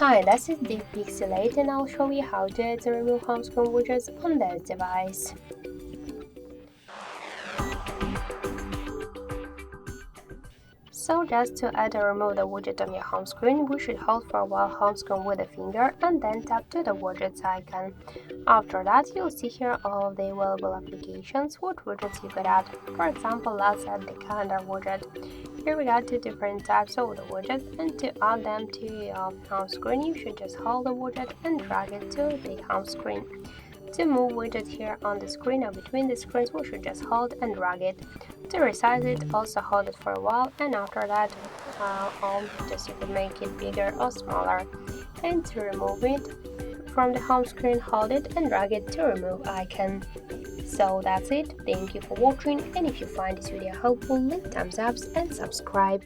Hi, this is the Pixelate and I'll show you how to add and remove home screen widgets on this device. So just to add or remove the widget on your home screen, we should hold for a while home screen with a finger and then tap to the widgets icon. After that, you'll see here all of the available applications, what widgets you could add. For example, let's add the calendar widget. Here we got two different types of the widget, and to add them to your home screen, you should just hold the widget and drag it to the home screen. To move widget here on the screen or between the screens, we should just hold and drag it. To resize it, also hold it for a while, and after that, just you can make it bigger or smaller. And to remove it from the home screen, hold it and drag it to remove icon. So that's it. Thank you for watching, and if you find this video helpful, leave thumbs up and subscribe.